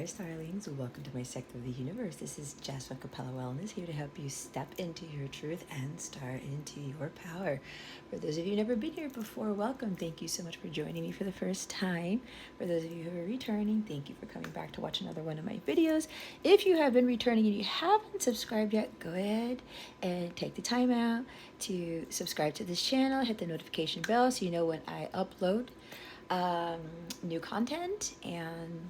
Starlings. Welcome to my sector of the universe. This is Jess from Capella Wellness, here to help you step into your truth and start into your power. For those of you who've never been here before, welcome. Thank you so much for joining me for the first time. For those of you who are returning, thank you for coming back to watch another one of my videos. If you have been returning and you haven't subscribed yet, go ahead and take the time out to subscribe to this channel. Hit the notification bell so you know when I upload new content and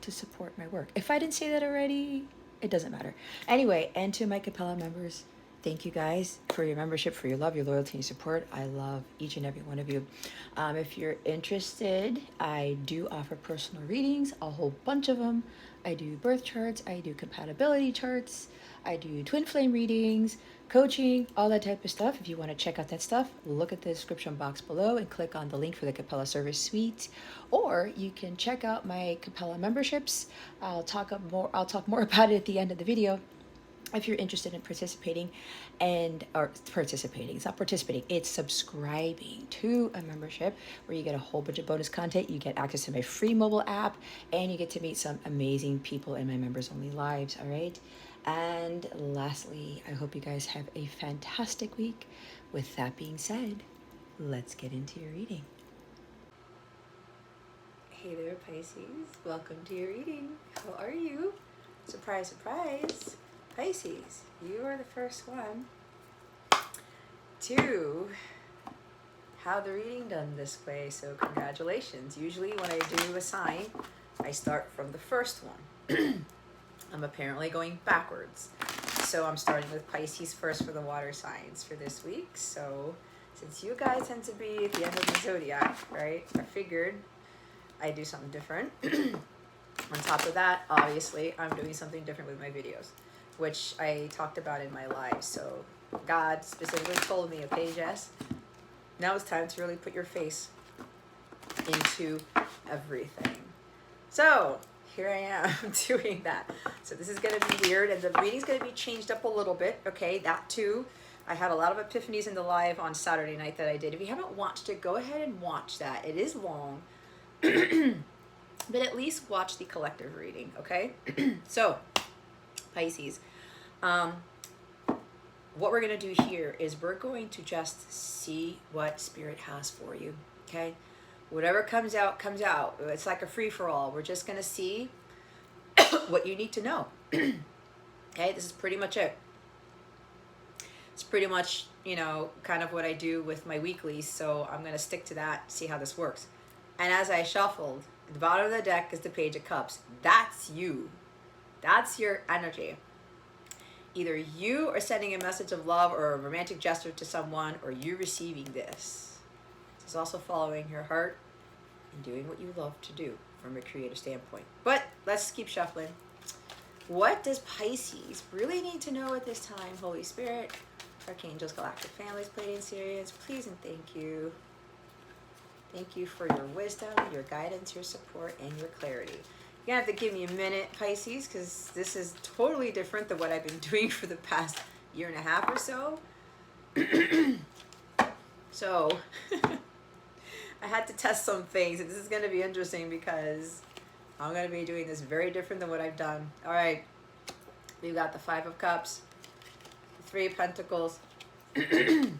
to support my work. If I didn't say that already, it doesn't matter. Anyway, and to my Capella members, thank you guys for your membership, for your love, your loyalty, and your support. I love each and every one of you. If you're interested, I do offer personal readings, a whole bunch of them. I do birth charts, I do compatibility charts, I do twin flame readings, coaching, all that type of stuff. If you want to check out that stuff, look at the description box below and click on the link for the Capella Service Suite. Or you can check out my Capella memberships. I'll talk more about it at the end of the video. If you're interested in participating it's not participating, it's subscribing to a membership where you get a whole bunch of bonus content. You get access to my free mobile app and you get to meet some amazing people in my members only lives. All right. And lastly, I hope you guys have a fantastic week. With that being said, let's get into your reading. Hey there, Pisces. Welcome to your reading. How are you? Surprise, surprise. Pisces, you are the first one to have the reading done this way, so congratulations. Usually when I do a sign, I start from the first one. I'm apparently going backwards. So I'm starting with Pisces first for the water signs for this week. So since you guys tend to be at the end of the zodiac, right, I figured I'd do something different. On top of that, obviously, I'm doing something different with my videos, which I talked about in my live. So God specifically told me, okay, Jess, now it's time to really put your face into everything. So here I am doing that. So this is going to be weird, and the reading's going to be changed up a little bit. Okay, that too. I had a lot of epiphanies in the live on Saturday night that I did. If you haven't watched it, go ahead and watch that. It is long, but at least watch the collective reading, okay? So Pisces, what we're going to do here is we're going to just see what Spirit has for you, okay? Whatever comes out, comes out. It's like a free-for-all. We're just going to see what you need to know. Okay, this is pretty much it. It's pretty much, you know, kind of what I do with my weeklies, so I'm going to stick to that, see how this works. And as I shuffled, at the bottom of the deck is the Page of Cups. That's you. That's your energy. Either you are sending a message of love or a romantic gesture to someone, or you receiving this. This is also following your heart and doing what you love to do from a creative standpoint. But let's keep shuffling. What does Pisces really need to know at this time? Holy Spirit, Archangels, Galactic Families, Pleiadian, Sirians, please and thank you. Thank you for your wisdom, your guidance, your support, and your clarity. You're going to have to give me a minute, Pisces, because this is totally different than what I've been doing for the past year and a half or so. So I had to test some things, and this is going to be interesting because I'm going to be doing this very different than what I've done. All right, we've got the Five of Cups, the Three of Pentacles, and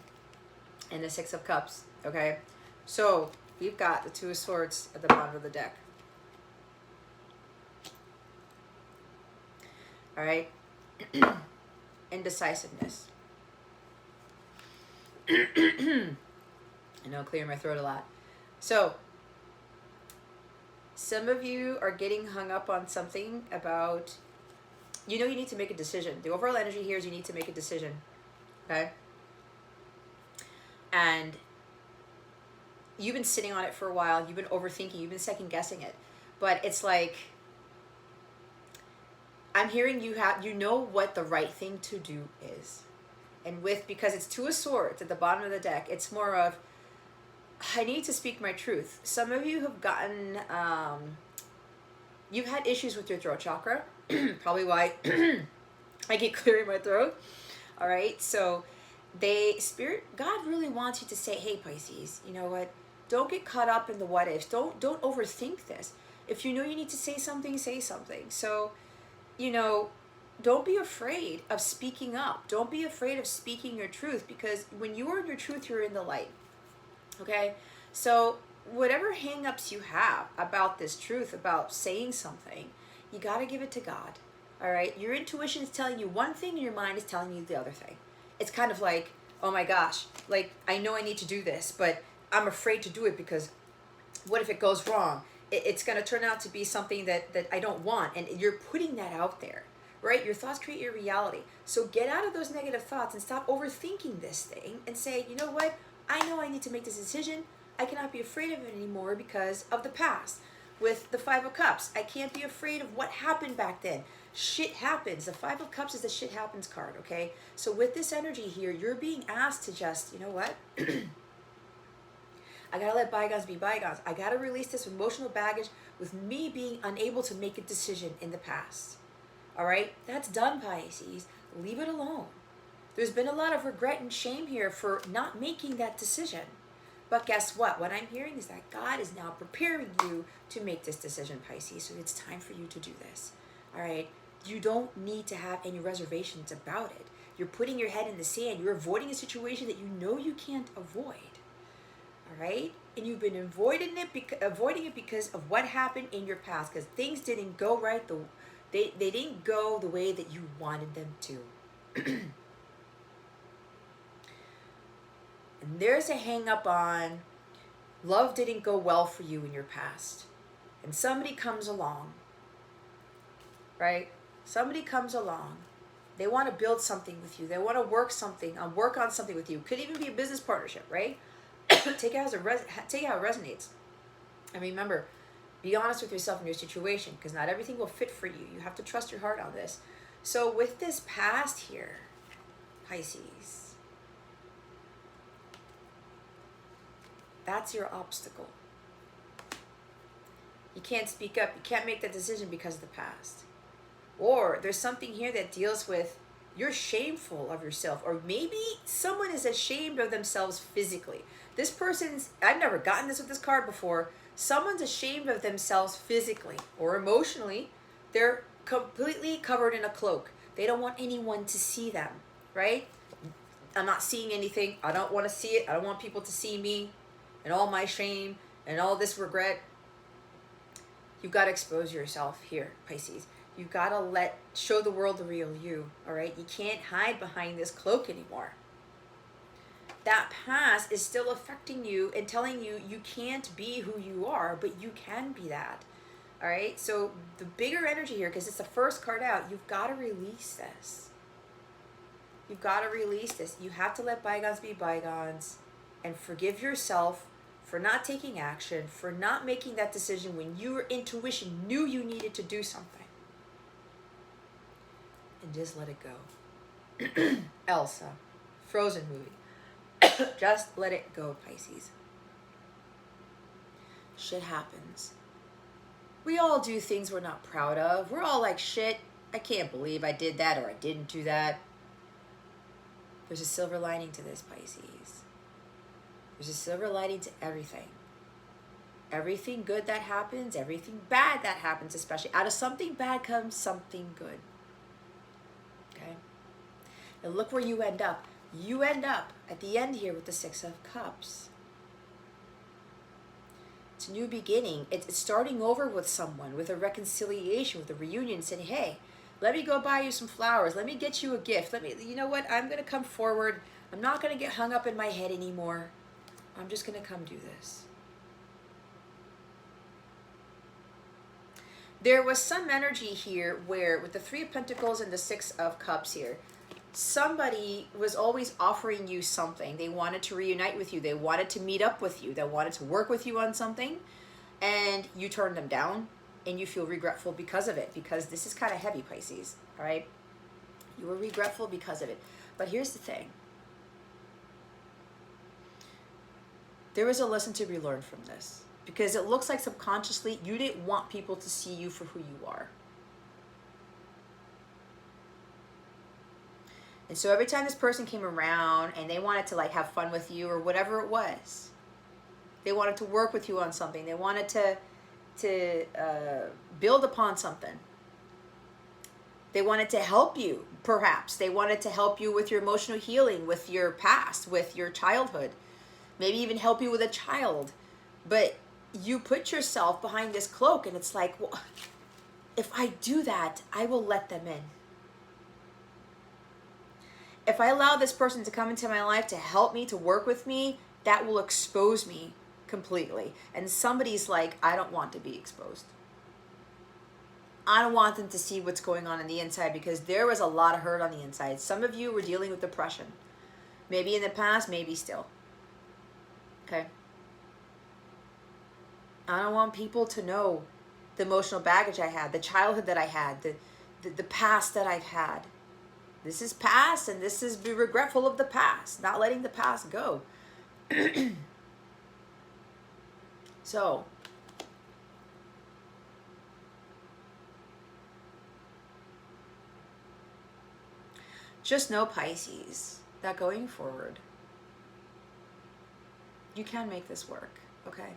the Six of Cups, okay? So we've got the Two of Swords at the bottom of the deck. All right, indecisiveness. I know, clearing my throat a lot. So some of you are getting hung up on something about, you know, you need to make a decision. The overall energy here is you need to make a decision, okay? And you've been sitting on it for a while. You've been overthinking. You've been second guessing it. But it's like, I'm hearing you know what the right thing to do is. And because it's Two of Swords at the bottom of the deck, it's more of, I need to speak my truth. Some of you have gotten, you've had issues with your throat chakra. Probably why I keep clearing my throat. All right. So God really wants you to say, hey, Pisces, you know what? Don't get caught up in the what ifs. Don't overthink this. If you know you need to say something, say something. So, you know, don't be afraid of speaking up. Don't be afraid of speaking your truth, because when you are in your truth, you're in the light. Okay? So, whatever hang-ups you have about this truth, about saying something, you got to give it to God. All right? Your intuition is telling you one thing and your mind is telling you the other thing. It's kind of like, oh my gosh, like, I know I need to do this, but I'm afraid to do it because what if it goes wrong? It's going to turn out to be something that I don't want. And you're putting that out there, right? Your thoughts create your reality. So get out of those negative thoughts and stop overthinking this thing and say, you know what? I know I need to make this decision. I cannot be afraid of it anymore because of the past. With the Five of Cups, I can't be afraid of what happened back then. Shit happens. The Five of Cups is the shit happens card, okay? So with this energy here, you're being asked to just, you know what? I gotta let bygones be bygones. I gotta release this emotional baggage with me being unable to make a decision in the past. All right? That's done, Pisces. Leave it alone. There's been a lot of regret and shame here for not making that decision. But guess what? What I'm hearing is that God is now preparing you to make this decision, Pisces. So it's time for you to do this. All right? You don't need to have any reservations about it. You're putting your head in the sand. You're avoiding a situation that you know you can't avoid. All right? And you've been avoiding it because of what happened in your past, because things didn't go right. They didn't go the way that you wanted them to. And there's a hang up on love didn't go well for you in your past. And somebody comes along, right? Somebody comes along. They want to build something with you. They want to work on something with you. Could even be a business partnership, right? Take it how it resonates. And remember, be honest with yourself and your situation, because not everything will fit for you. You have to trust your heart on this. So with this past here, Pisces, that's your obstacle. You can't speak up. You can't make that decision because of the past. Or there's something here that deals with you're shameful of yourself, or maybe someone is ashamed of themselves physically. This person's, I've never gotten this with this card before. Someone's ashamed of themselves physically or emotionally. They're completely covered in a cloak. They don't want anyone to see them, right? I'm not seeing anything. I don't want to see it. I don't want people to see me and all my shame and all this regret. You've got to expose yourself here, Pisces. You've got to show the world the real you, all right? You can't hide behind this cloak anymore. That past is still affecting you and telling you you can't be who you are, but you can be that, all right? So the bigger energy here, because it's the first card out, you've got to release this. You've got to release this. You have to let bygones be bygones and forgive yourself for not taking action, for not making that decision when your intuition knew you needed to do something. And just let it go. Elsa, Frozen movie. Just let it go, Pisces. Shit happens. We all do things we're not proud of. We're all like, shit, I can't believe I did that or I didn't do that. There's a silver lining to this, Pisces. There's a silver lining to everything. Everything good that happens, everything bad that happens, especially. Out of something bad comes something good. Okay? And look where you end up. You end up at the end here with the Six of Cups. It's a new beginning. It's starting over with someone, with a reconciliation, with a reunion, saying, hey, let me go buy you some flowers. Let me get you a gift. You know what? I'm going to come forward. I'm not going to get hung up in my head anymore. I'm just going to come do this. There was some energy here where, with the Three of Pentacles and the Six of Cups here, somebody was always offering you something. They wanted to reunite with you. They wanted to meet up with you. They wanted to work with you on something. And you turned them down. And you feel regretful because of it. Because this is kind of heavy, Pisces. All right? You were regretful because of it. But here's the thing. There is a lesson to be learned from this. Because it looks like subconsciously you didn't want people to see you for who you are. And so every time this person came around and they wanted to like have fun with you or whatever it was, they wanted to work with you on something, they wanted to to build upon something. They wanted to help you, perhaps. They wanted to help you with your emotional healing, with your past, with your childhood. Maybe even help you with a child. But you put yourself behind this cloak, and it's like, well, if I do that, I will let them in. If I allow this person to come into my life to help me, to work with me, that will expose me completely. And somebody's like, I don't want to be exposed. I don't want them to see what's going on the inside, because there was a lot of hurt on the inside. Some of you were dealing with depression. Maybe in the past, maybe still. Okay? I don't want people to know the emotional baggage I had, the childhood that I had, the past that I've had. This is past, and this is be regretful of the past, not letting the past go. So, just know, Pisces, that going forward, you can make this work, okay?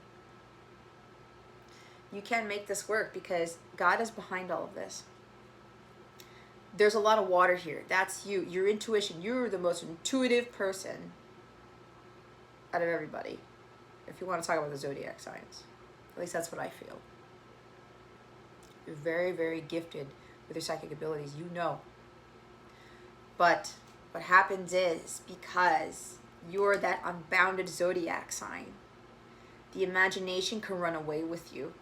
You can make this work because God is behind all of this. There's a lot of water here. That's you. Your intuition. You're the most intuitive person out of everybody. If you want to talk about the zodiac signs. At least that's what I feel. You're very, very gifted with your psychic abilities. You know. But what happens is, because you're that unbounded zodiac sign, the imagination can run away with you.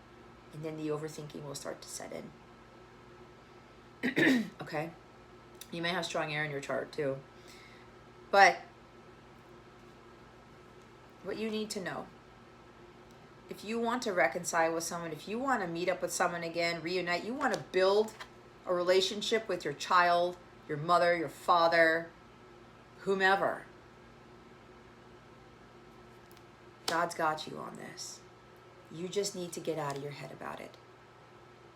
And then the overthinking will start to set in. Okay? You may have strong air in your chart too. But what you need to know, if you want to reconcile with someone, if you want to meet up with someone again, reunite, you want to build a relationship with your child, your mother, your father, whomever, God's got you on this. You just need to get out of your head about it.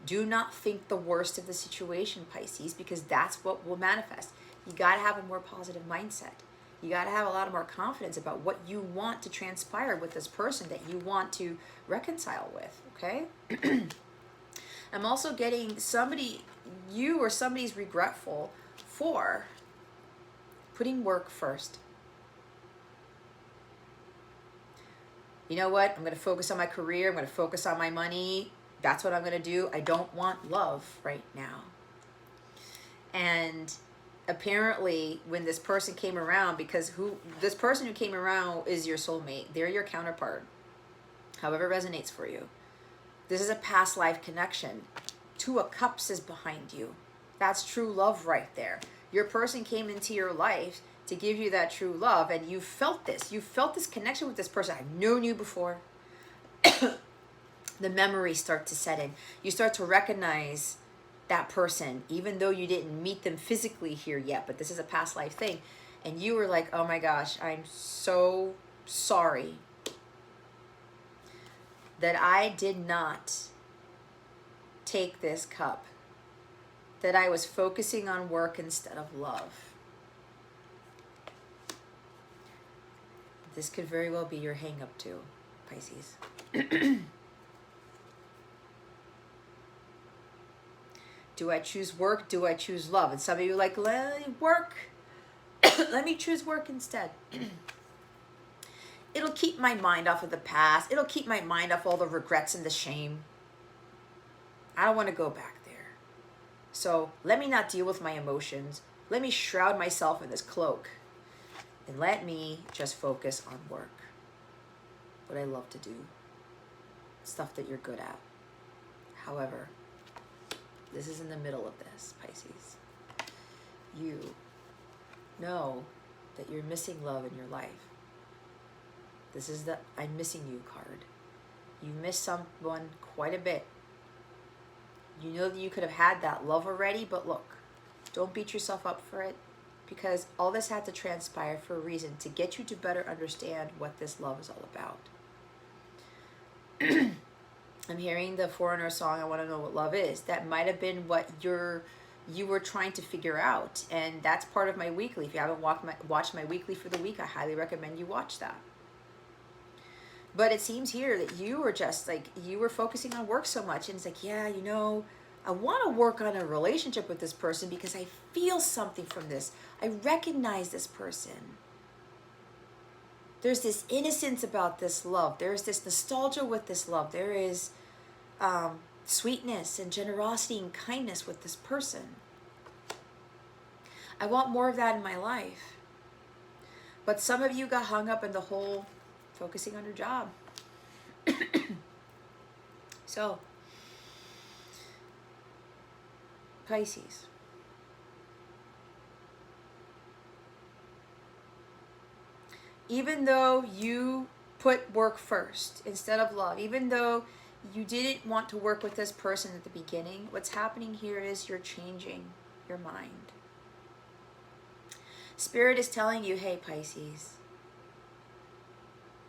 Do not think the worst of the situation, Pisces, because that's what will manifest. You got to have a more positive mindset. You got to have a lot more confidence about what you want to transpire with this person that you want to reconcile with, okay? I'm also getting somebody, you or somebody's regretful for putting work first. You know what? I'm going to focus on my career. I'm going to focus on my money. That's what I'm going to do. I don't want love right now. And apparently when this person came around, because this person who came around is your soulmate. They're your counterpart. However it resonates for you. This is a past life connection. Two of Cups is behind you. That's true love right there. Your person came into your life to give you that true love, and you felt this. You felt this connection with this person. I've known you before. The memories start to set in. You start to recognize that person, even though you didn't meet them physically here yet, but this is a past life thing. And you were like, oh my gosh, I'm so sorry that I did not take this cup, that I was focusing on work instead of love. This could very well be your hang up too, Pisces. Do I choose work? Do I choose love? And some of you are like, let me work. Let me choose work instead. It'll keep my mind off of the past. It'll keep my mind off all the regrets and the shame. I don't want to go back there. So let me not deal with my emotions. Let me shroud myself in this cloak. And let me just focus on work. What I love to do. Stuff that you're good at. However, this is in the middle of this, Pisces. You know that you're missing love in your life. This is the I'm missing you card. You miss someone quite a bit. You know that you could have had that love already, but look, don't beat yourself up for it, because all this had to transpire for a reason, to get you to better understand what this love is all about. I'm hearing the Foreigner song, I Want to Know What Love Is. That might have been what you were trying to figure out, and that's part of my weekly. If you haven't watched my weekly for the week, I highly recommend you watch that. But it seems here that you were just like, you were focusing on work so much. And it's like, yeah, you know, I want to work on a relationship with this person because I feel something from this. I recognize this person. There's this innocence about this love. There's this nostalgia with this love. There is sweetness and generosity and kindness with this person. I want more of that in my life. But some of you got hung up in the whole focusing on your job. So, Pisces. Even though you put work first instead of love, even though you didn't want to work with this person at the beginning, what's happening here is you're changing your mind. Spirit is telling you, hey, Pisces,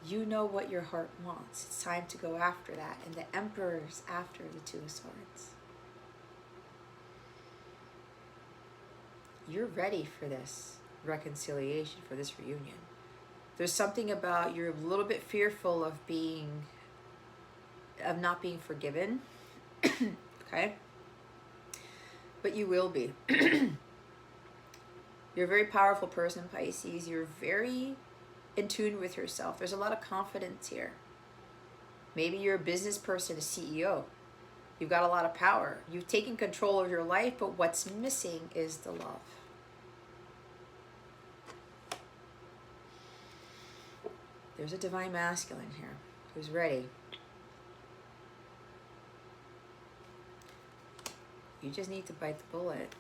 you know what your heart wants. It's time to go after that. And the Emperor's after the Two of Swords. You're ready for this reconciliation, for this reunion. There's something about you're a little bit fearful of not being forgiven. Okay? But you will be. You're a very powerful person, Pisces. You're very in tune with yourself. There's a lot of confidence here. Maybe you're a business person, a CEO. You've got a lot of power. You've taken control of your life, but what's missing is the love. There's a divine masculine here who's ready. You just need to bite the bullet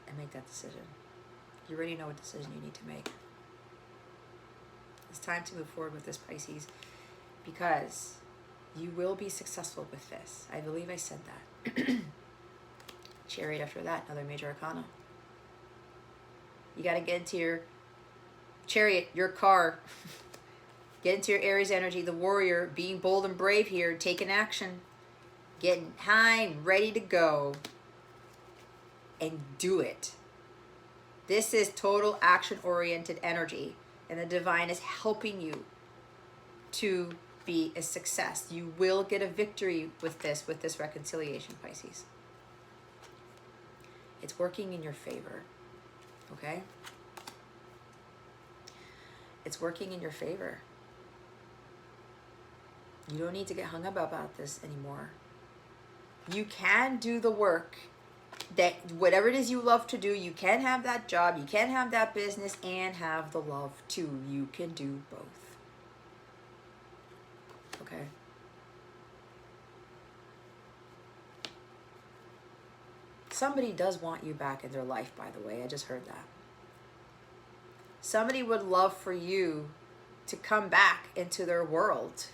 and make that decision. You already know what decision you need to make. It's time to move forward with this, Pisces, because you will be successful with this. I believe I said that. Chariot after that, another major arcana. You got to get into your Chariot, your car. Get into your Aries energy, the warrior, being bold and brave here, taking action, getting high and ready to go, and do it. This is total action-oriented energy, and the divine is helping you to be a success. You will get a victory with this reconciliation, Pisces. It's working in your favor, okay? It's working in your favor. You don't need to get hung up about this anymore. You can do the work that whatever it is you love to do, you can have that job, you can have that business, and have the love too. You can do both. Okay? Somebody does want you back in their life, by the way. I just heard that. Somebody would love for you to come back into their world.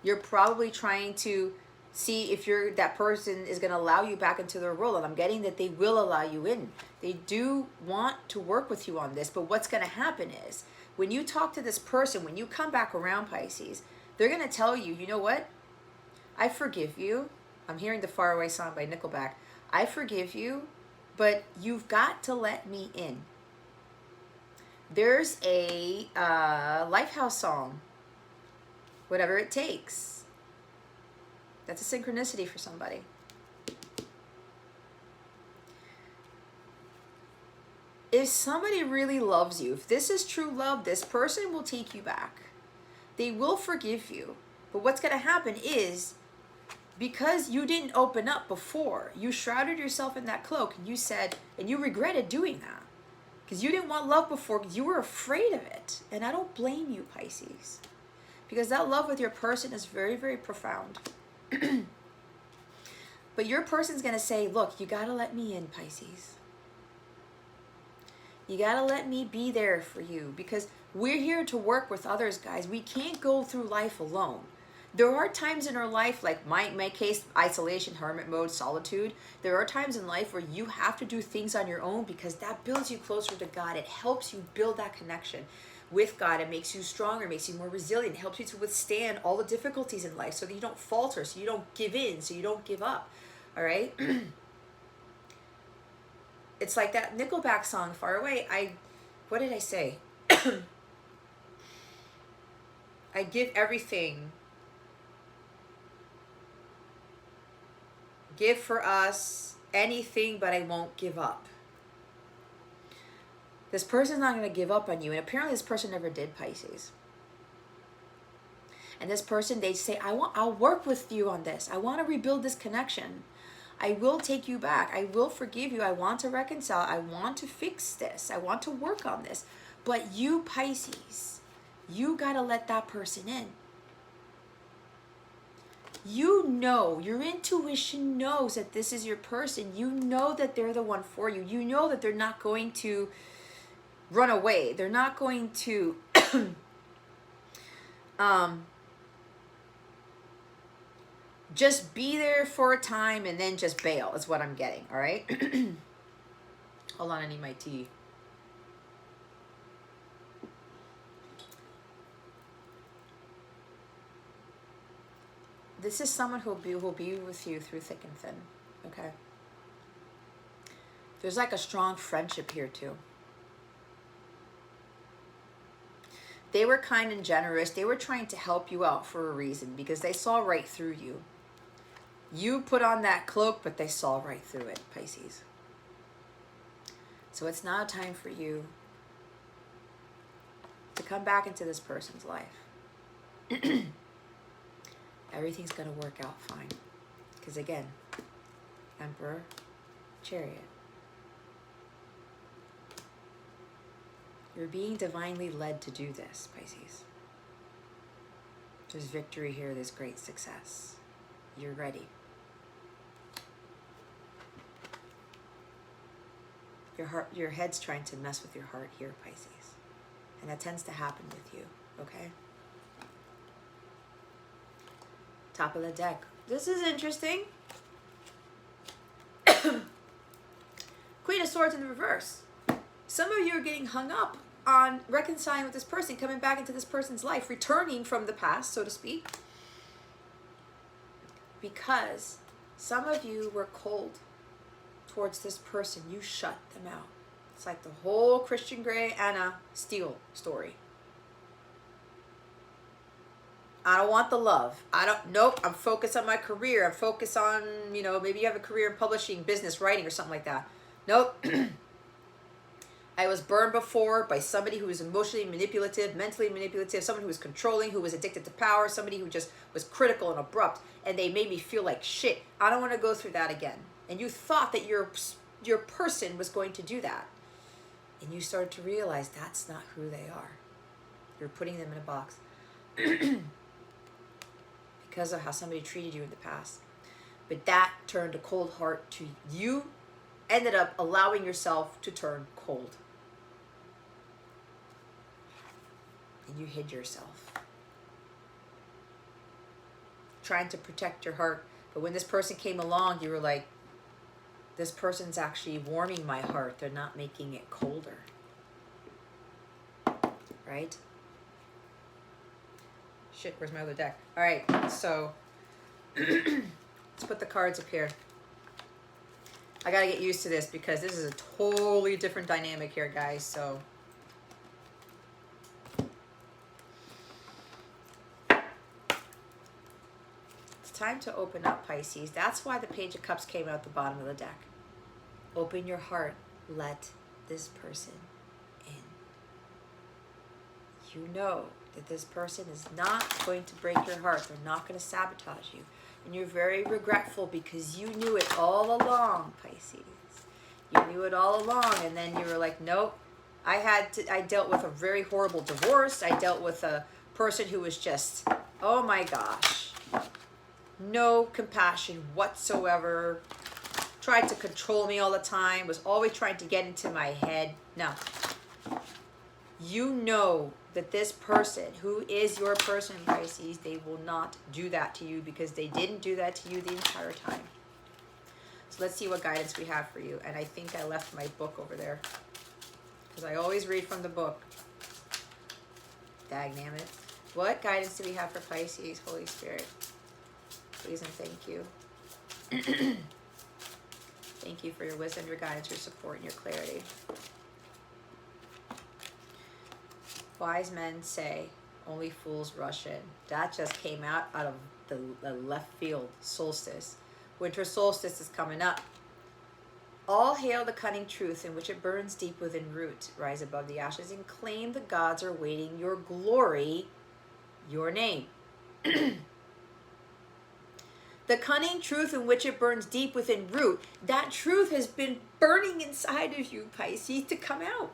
You're probably trying to see if that person is going to allow you back into their world. And I'm getting that they will allow you in. They do want to work with you on this. But what's going to happen is when you talk to this person, when you come back around, Pisces, they're going to tell you, you know what? I forgive you. I'm hearing the Faraway song by Nickelback. I forgive you, but you've got to let me in. There's a Lifehouse song, Whatever It Takes. That's a synchronicity for somebody. If somebody really loves you, if this is true love, this person will take you back. They will forgive you. But what's going to happen is, because you didn't open up before, you shrouded yourself in that cloak, and you said, and you regretted doing that. Because you didn't want love before, because you were afraid of it. And I don't blame you, Pisces. Because that love with your person is very, very profound. But your person's going to say, look, you got to let me in, Pisces. You got to let me be there for you. Because we're here to work with others, guys. We can't go through life alone. There are times in our life, like my case, isolation, hermit mode, solitude. There are times in life where you have to do things on your own because that builds you closer to God. It helps you build that connection with God. It makes you stronger, makes you more resilient. It helps you to withstand all the difficulties in life so that you don't falter, so you don't give in, so you don't give up. All right? It's like that Nickelback song, Far Away. What did I say? I give everything. Give for us anything, but I won't give up. This person's not going to give up on you. And apparently this person never did, Pisces. And this person, they say, I'll work with you on this. I want to rebuild this connection. I will take you back. I will forgive you. I want to reconcile. I want to fix this. I want to work on this. But you, Pisces, you got to let that person in. You know, your intuition knows that this is your person. You know that they're the one for you. You know that they're not going to run away. They're not going to just be there for a time and then just bail is what I'm getting, all right? Hold on, I need my tea. This is someone who'll be with you through thick and thin, okay? There's like a strong friendship here too. They were kind and generous. They were trying to help you out for a reason because they saw right through you. You put on that cloak, but they saw right through it, Pisces. So it's now time for you to come back into this person's life. Everything's going to work out fine. Because again, Emperor, Chariot. You're being divinely led to do this, Pisces. There's victory here. There's great success. You're ready. Your head's trying to mess with your heart here, Pisces. And that tends to happen with you, okay? Top of the deck. This is interesting. Queen of Swords in the reverse. Some of you are getting hung up on reconciling with this person, coming back into this person's life, returning from the past, so to speak. Because some of you were cold towards this person. You shut them out. It's like the whole Christian Grey, Anna Steele story. I don't want the love. Nope, I'm focused on my career. I'm focused on, maybe you have a career in publishing, business, writing, or something like that. Nope. I was burned before by somebody who was emotionally manipulative, mentally manipulative, someone who was controlling, who was addicted to power, somebody who just was critical and abrupt, and they made me feel like shit. I don't want to go through that again. And you thought that your person was going to do that. And you started to realize that's not who they are. You're putting them in a box. Because of how somebody treated you in the past. But that turned a cold heart to you, ended up allowing yourself to turn cold. And you hid yourself. Trying to protect your heart. But when this person came along, you were like, this person's actually warming my heart. They're not making it colder. Right? Shit, where's my other deck? All right, so let's put the cards up here. I got to get used to this because this is a totally different dynamic here, guys. So it's time to open up, Pisces. That's why the Page of Cups came out the bottom of the deck. Open your heart. Let this person in. You know that this person is not going to break your heart. They're not going to sabotage you. And you're very regretful because you knew it all along, Pisces. You knew it all along, and then you were like, nope. I dealt with a very horrible divorce. I dealt with a person who was just, oh my gosh, no compassion whatsoever. Tried to control me all the time. Was always trying to get into my head. No. You know that this person, who is your person, Pisces, they will not do that to you because they didn't do that to you the entire time. So let's see what guidance we have for you. And I think I left my book over there because I always read from the book. Dagnammit. What guidance do we have for Pisces, Holy Spirit? Please and thank you. Thank you for your wisdom, your guidance, your support, and your clarity. Wise men say, Only fools rush in. That just came out of the left field. Solstice. Winter solstice is coming up. All hail the cunning truth in which it burns deep within root. Rise above the ashes and claim the gods are waiting your glory, your name. The cunning truth in which it burns deep within root. That truth has been burning inside of you, Pisces, to come out.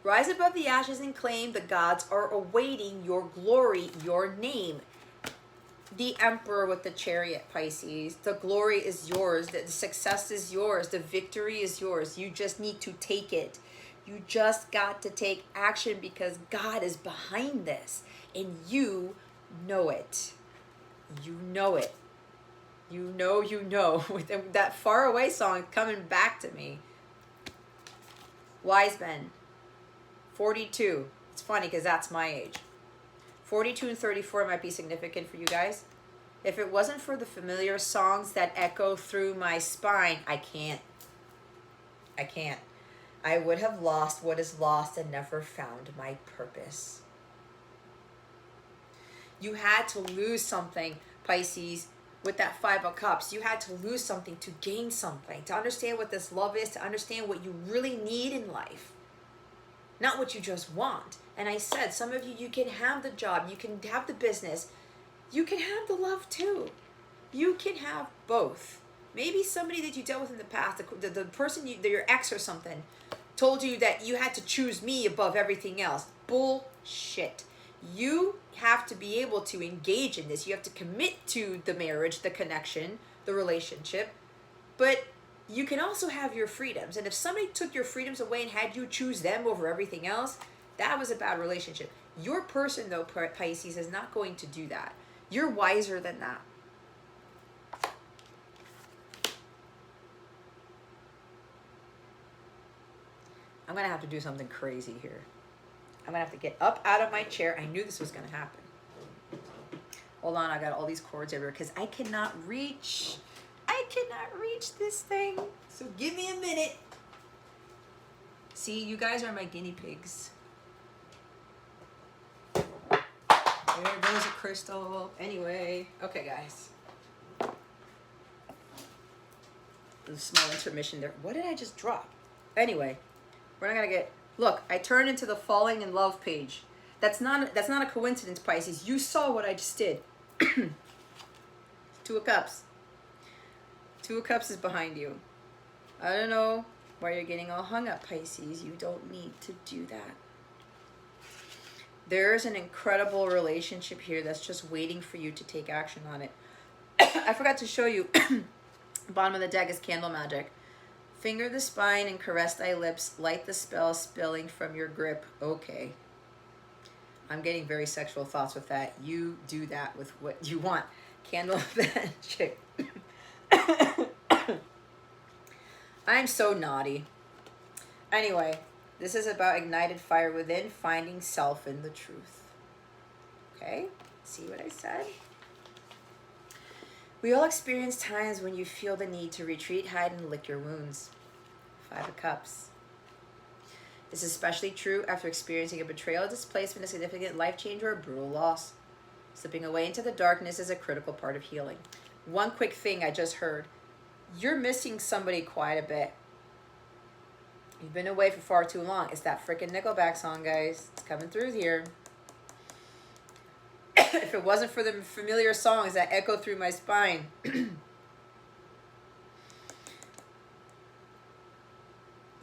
Rise above the ashes and claim the gods are awaiting your glory, your name. The Emperor with the chariot, Pisces. The glory is yours. The success is yours. The victory is yours. You just need to take it. You just got to take action because God is behind this. And you know it. You know it. You know. With that Far Away song coming back to me. Wise men. 42. It's funny because that's my age. 42 and 34 might be significant for you guys. If it wasn't for the familiar songs that echo through my spine, I can't. I would have lost what is lost and never found my purpose. You had to lose something, Pisces, with that Five of Cups. You had to lose something to gain something, to understand what this love is, to understand what you really need in life. Not what you just want. And I said, some of you, you can have the job, you can have the business, you can have the love too. You can have both. Maybe somebody that you dealt with in the past, the person, your ex or something, told you that you had to choose me above everything else. Bullshit. You have to be able to engage in this. You have to commit to the marriage, the connection, the relationship. But you can also have your freedoms. And if somebody took your freedoms away and had you choose them over everything else, that was a bad relationship. Your person, though, Pisces, is not going to do that. You're wiser than that. I'm going to have to do something crazy here. I'm going to have to get up out of my chair. I knew this was going to happen. Hold on, I got all these cords everywhere because I cannot reach this thing. So give me a minute. See, you guys are my guinea pigs. There goes a crystal. Anyway, okay, guys. A small intermission there. What did I just drop? Anyway, we're not gonna get. Look, I turned into the falling in love page. That's not a coincidence, Pisces. You saw what I just did. Two of Cups. Two of Cups is behind you. I don't know why you're getting all hung up, Pisces. You don't need to do that. There's an incredible relationship here that's just waiting for you to take action on it. I forgot to show you. Bottom of the deck is Candle Magic. Finger the spine and caress thy lips. Light the spell spilling from your grip. Okay. I'm getting very sexual thoughts with that. You do that with what you want. Candle Magic. I'm so naughty. Anyway, this is about ignited fire within, finding self in the truth. Okay? See what I said? We all experience times when you feel the need to retreat, hide, and lick your wounds. Five of Cups. This is especially true after experiencing a betrayal, displacement, a significant life change, or a brutal loss. Slipping away into the darkness is a critical part of healing. One quick thing I just heard. You're missing somebody quite a bit. You've been away for far too long. It's that freaking Nickelback song, guys. It's coming through here. If it wasn't for the familiar songs that echo through my spine.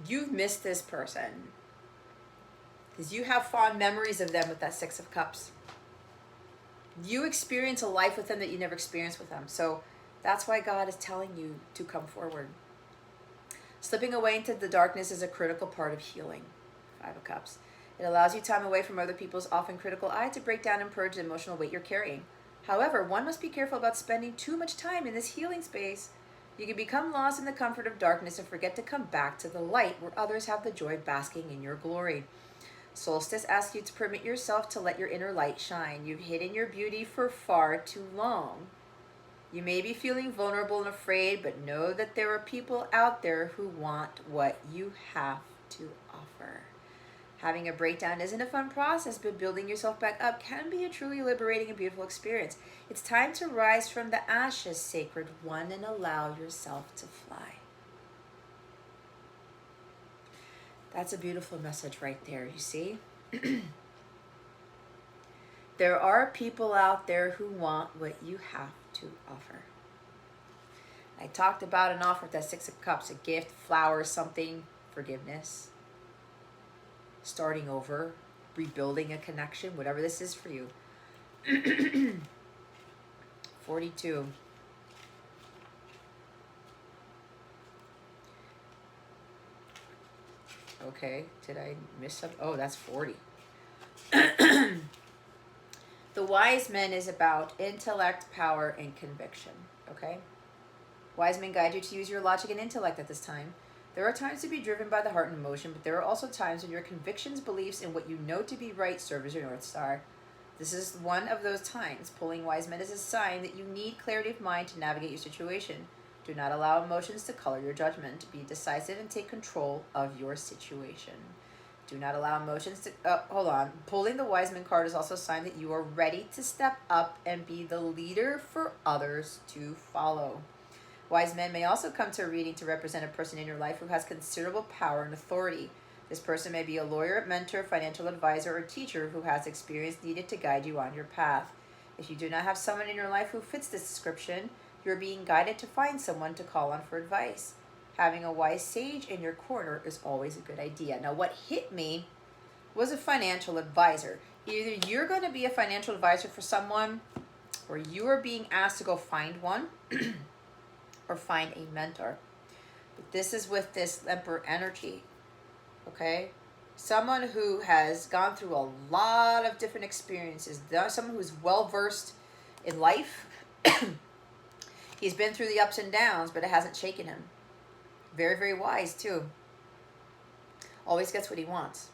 You've missed this person. Because you have fond memories of them with that Six of Cups. You experience a life with them that you never experienced with them. So that's why God is telling you to come forward. Slipping away into the darkness is a critical part of healing. Five of Cups. It allows you time away from other people's often critical eye to break down and purge the emotional weight you're carrying. However, one must be careful about spending too much time in this healing space. You can become lost in the comfort of darkness and forget to come back to the light where others have the joy of basking in your glory. Solstice asks you to permit yourself to let your inner light shine. You've hidden your beauty for far too long. You may be feeling vulnerable and afraid, but know that there are people out there who want what you have to offer. Having a breakdown isn't a fun process, but building yourself back up can be a truly liberating and beautiful experience. It's time to rise from the ashes, sacred one, and allow yourself to fly. That's a beautiful message right there, you see? There are people out there who want what you have to offer. I talked about an offer with that Six of Cups, a gift, flowers, something, forgiveness, starting over, rebuilding a connection, whatever this is for you. 42. Okay, did I miss something? Oh, that's 40. The wise men is about intellect, power, and conviction, okay? Wise men guide you to use your logic and intellect at this time. There are times to be driven by the heart and emotion, but there are also times when your convictions, beliefs, and what you know to be right serve as your North Star. This is one of those times. Pulling wise men is a sign that you need clarity of mind to navigate your situation. Do not allow emotions to color your judgment. Be decisive and take control of your situation. Do not allow emotions to... hold on. Pulling the wise man card is also a sign that you are ready to step up and be the leader for others to follow. Wise men may also come to a reading to represent a person in your life who has considerable power and authority. This person may be a lawyer, mentor, financial advisor, or teacher who has experience needed to guide you on your path. If you do not have someone in your life who fits this description, you are being guided to find someone to call on for advice. Having a wise sage in your corner is always a good idea. Now, what hit me was a financial advisor. Either you're going to be a financial advisor for someone, or you are being asked to go find one, or find a mentor. But this is with this Emperor energy, okay? Someone who has gone through a lot of different experiences. Someone who's well-versed in life. He's been through the ups and downs, but it hasn't shaken him. Very, very wise, too. Always gets what he wants.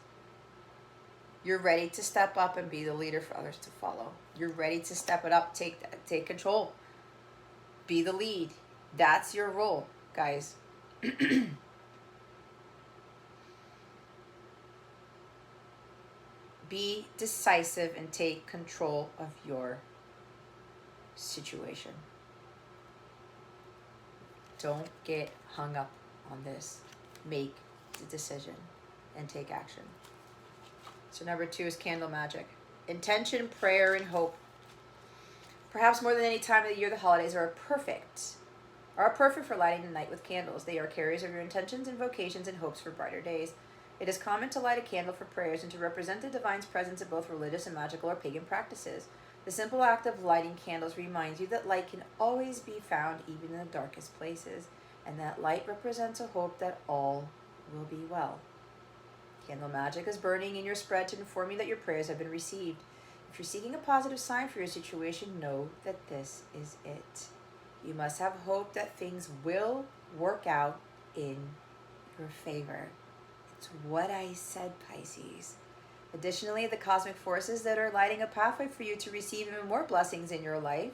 You're ready to step up and be the leader for others to follow. You're ready to step it up, take control. Be the lead. That's your role, guys. Be decisive and take control of your situation. Don't get hung up on this. Make the decision and take action. So number 2 is candle magic. Intention, prayer, and hope. Perhaps more than any time of the year, the holidays are perfect for lighting the night with candles. They are carriers of your intentions, invocations, and hopes for brighter days. It is common to light a candle for prayers and to represent the divine's presence in both religious and magical or pagan practices. The simple act of lighting candles reminds you that light can always be found even in the darkest places, and that light represents a hope that all will be well. Candle magic is burning in your spread to inform you that your prayers have been received. If you're seeking a positive sign for your situation, know that this is it. You must have hope that things will work out in your favor. It's what I said, Pisces. Additionally, the cosmic forces that are lighting a pathway for you to receive even more blessings in your life.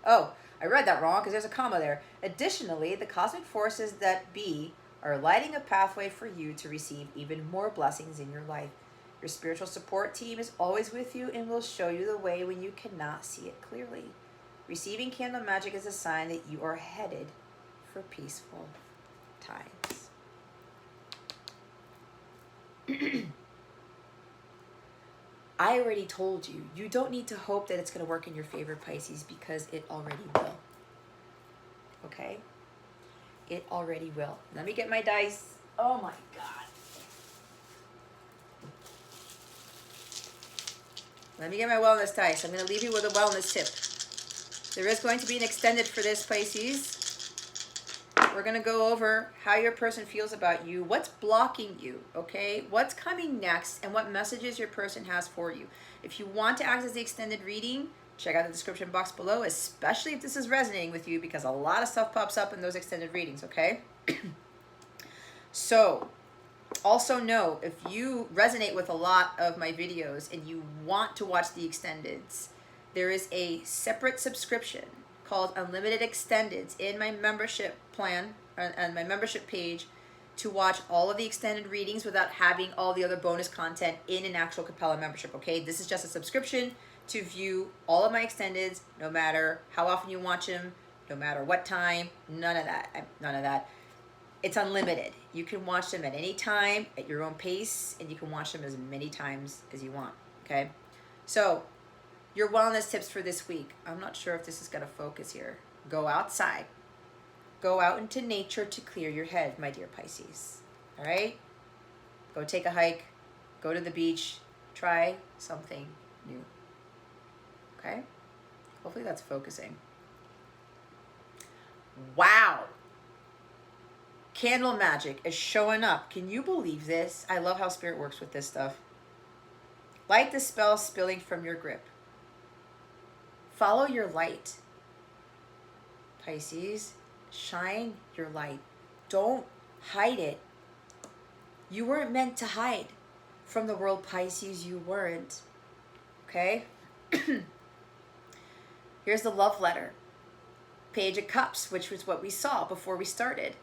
Oh, I read that wrong because there's a comma there. Additionally, the cosmic forces that be are lighting a pathway for you to receive even more blessings in your life. Your spiritual support team is always with you and will show you the way when you cannot see it clearly. Receiving candle magic is a sign that you are headed for peaceful times. I already told you, you don't need to hope that it's going to work in your favor, Pisces, because it already will. Okay? It already will. Let me get my dice. Oh my God. Let me get my wellness dice. I'm going to leave you with a wellness tip. There is going to be an extended for this, Pisces. We're going to go over how your person feels about you, what's blocking you, okay? What's coming next, and what messages your person has for you. If you want to access the extended reading, check out the description box below, especially if this is resonating with you, because a lot of stuff pops up in those extended readings, okay? So, also know, if you resonate with a lot of my videos and you want to watch the extendeds, there is a separate subscription called Unlimited Extendeds in my membership plan and my membership page to watch all of the extended readings without having all the other bonus content in an actual Capella membership, okay? This is just a subscription to view all of my extendeds, no matter how often you watch them, no matter what time, none of that. It's unlimited. You can watch them at any time, at your own pace, and you can watch them as many times as you want, okay? So, your wellness tips for this week. I'm not sure if this is gonna focus here. Go outside. Go out into nature to clear your head, my dear Pisces. All right? Go take a hike. Go to the beach. Try something new. Okay? Hopefully that's focusing. Wow. Candle magic is showing up. Can you believe this? I love how Spirit works with this stuff. Light the spell spilling from your grip. Follow your light. Pisces. Shine your light. Don't hide it. You weren't meant to hide from the world, Pisces. You weren't. Okay? Here's the love letter. Page of Cups, which was what we saw before we started.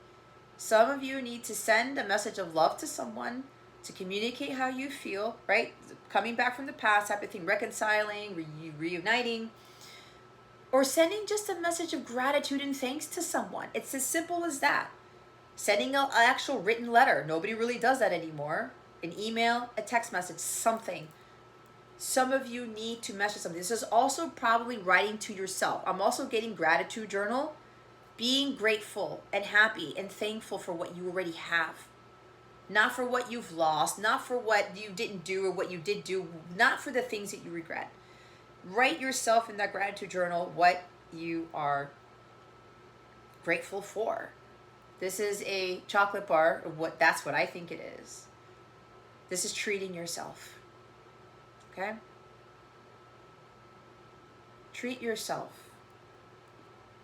Some of you need to send a message of love to someone to communicate how you feel, right? Coming back from the past type of thing, reconciling, reuniting, or sending just a message of gratitude and thanks to someone. It's as simple as that. Sending an actual written letter. Nobody really does that anymore. An email, a text message, something. Some of you need to message something. This is also probably writing to yourself. I'm also getting gratitude journal. Being grateful and happy and thankful for what you already have. Not for what you've lost. Not for what you didn't do or what you did do. Not for the things that you regret. Write yourself in that gratitude journal what you are grateful for. This is a chocolate bar. That's what I think it is. This is treating yourself. Okay? Treat yourself.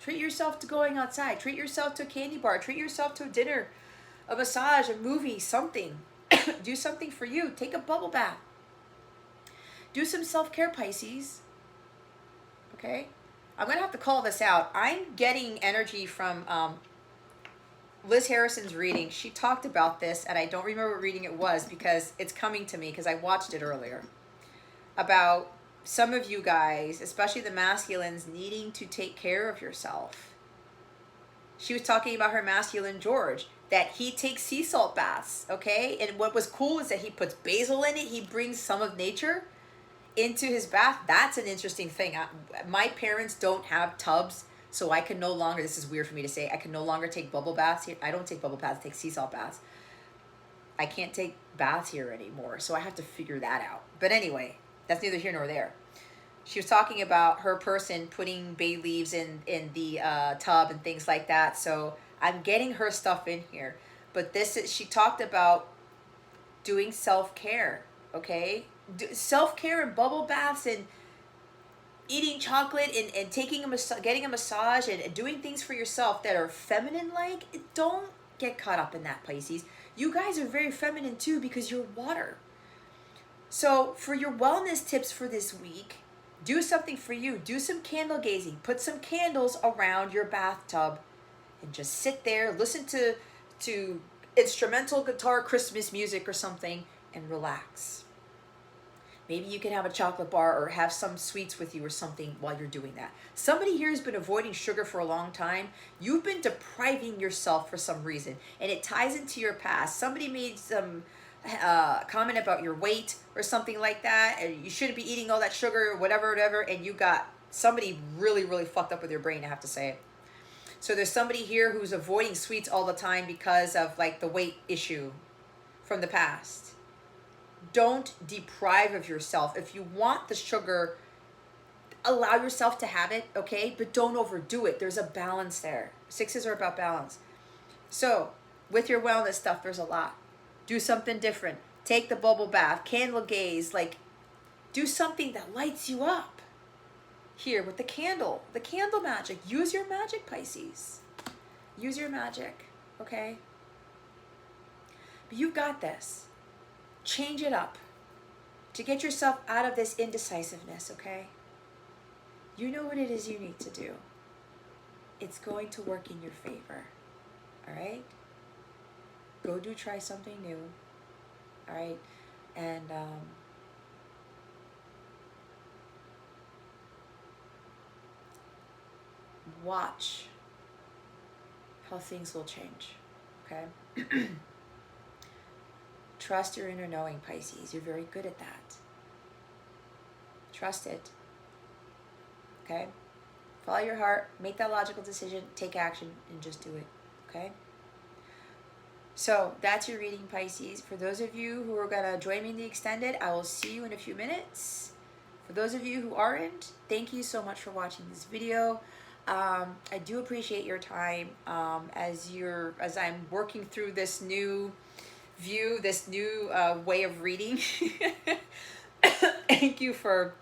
Treat yourself to going outside. Treat yourself to a candy bar. Treat yourself to a dinner, a massage, a movie, something. Do something for you. Take a bubble bath. Do some self-care, Pisces. Okay? I'm going to have to call this out. I'm getting energy from Liz Harrison's reading. She talked about this, and I don't remember what reading it was because it's coming to me because I watched it earlier. About some of you guys, especially the masculines, needing to take care of yourself. She was talking about her masculine George, that he takes sea salt baths, okay? And what was cool is that he puts basil in it. He brings some of nature into his bath. That's an interesting thing. My parents don't have tubs, so I can no longer, this is weird for me to say, I can no longer take bubble baths here. I don't take bubble baths, I take sea salt baths. I can't take baths here anymore, so I have to figure that out. But anyway, that's neither here nor there. She was talking about her person putting bay leaves in the tub and things like that. So I'm getting her stuff in here. But she talked about doing self-care, okay? Self-care and bubble baths and eating chocolate and taking getting a massage and doing things for yourself that are feminine-like. Don't get caught up in that, Pisces. You guys are very feminine too because you're water. So for your wellness tips for this week, do something for you. Do some candle gazing. Put some candles around your bathtub and just sit there, listen to instrumental guitar Christmas music or something and relax. Maybe you can have a chocolate bar or have some sweets with you or something while you're doing that. Somebody here has been avoiding sugar for a long time. You've been depriving yourself for some reason, and it ties into your past. Somebody made some comment about your weight or something like that, and you shouldn't be eating all that sugar or whatever, and you got somebody really, really fucked up with your brain, I have to say it. So there's somebody here who's avoiding sweets all the time because of like the weight issue from the past. Don't deprive of yourself. If you want the sugar, allow yourself to have it, okay? But don't overdo it. There's a balance there. Sixes are about balance. So with your wellness stuff, there's a lot. Do something different. Take the bubble bath, candle gaze, like do something that lights you up. Here with the candle magic. Use your magic, Pisces. Use your magic, okay? But you've got this. Change it up to get yourself out of this indecisiveness, okay? You know what it is you need to do. It's going to work in your favor, all right? Go try something new. All right. And watch how things will change. Okay. Trust your inner knowing, Pisces. You're very good at that. Trust it. Okay. Follow your heart, make that logical decision, take action, and just do it. Okay. So that's your reading, Pisces. For those of you who are gonna join me in the extended, I will see you in a few minutes. For those of you who aren't, thank you so much for watching this video. I do appreciate your time as I'm working through this new view, this new way of reading. Thank you for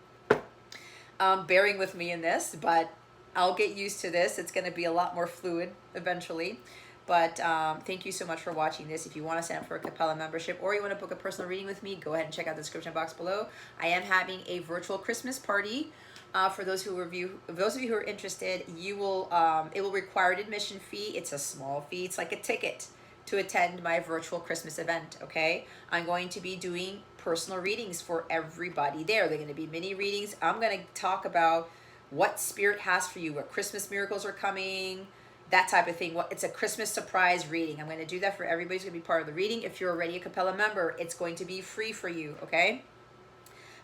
bearing with me in this, but I'll get used to this. It's going to be a lot more fluid eventually. But thank you so much for watching this. If you want to sign up for a Capella membership or you want to book a personal reading with me, go ahead and check out the description box below. I am having a virtual Christmas party. For those of you who are interested, it will require an admission fee. It's a small fee. It's like a ticket to attend my virtual Christmas event. Okay, I'm going to be doing personal readings for everybody there. They're going to be mini readings. I'm going to talk about what Spirit has for you, what Christmas miracles are coming, that type of thing. It's a Christmas surprise reading. I'm going to do that for everybody who's going to be part of the reading. If you're already a Capella member, it's going to be free for you, okay?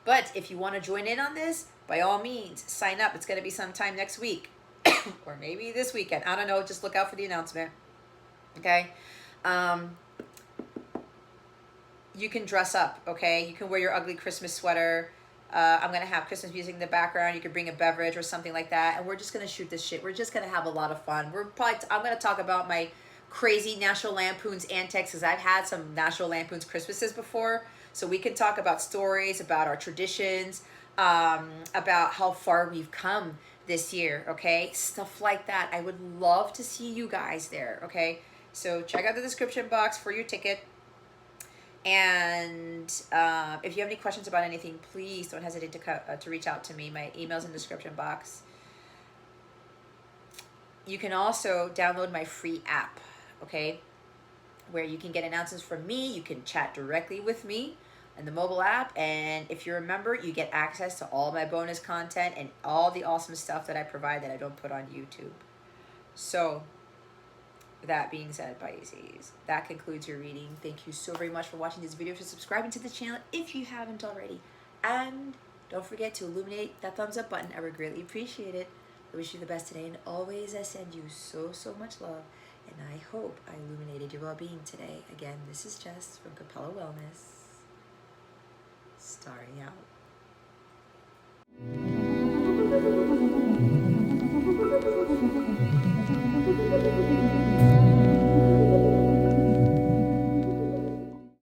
But if you want to join in on this, by all means, sign up. It's going to be sometime next week or maybe this weekend. I don't know. Just look out for the announcement, okay? You can dress up, okay? You can wear your ugly Christmas sweater. I'm going to have Christmas music in the background. You could bring a beverage or something like that. And we're just going to shoot this shit. We're just going to have a lot of fun. I'm going to talk about my crazy National Lampoon's antics because I've had some National Lampoon's Christmases before. So we can talk about stories, about our traditions, about how far we've come this year, okay? Stuff like that. I would love to see you guys there, okay? So check out the description box for your ticket. And if you have any questions about anything, please don't hesitate to reach out to me. My email's in the description box. You can also download my free app, okay, where you can get announcements from me. You can chat directly with me in the mobile app. And if you're a member, you get access to all my bonus content and all the awesome stuff that I provide that I don't put on YouTube. So that being said, Pisces, that concludes your reading. Thank you so very much for watching this video, for subscribing to the channel if you haven't already. And don't forget to illuminate that thumbs up button. I would greatly appreciate it. I wish you the best today, and always I send you so much love, and I hope I illuminated your well-being today. Again, this is Jess from Capella Wellness, starring out.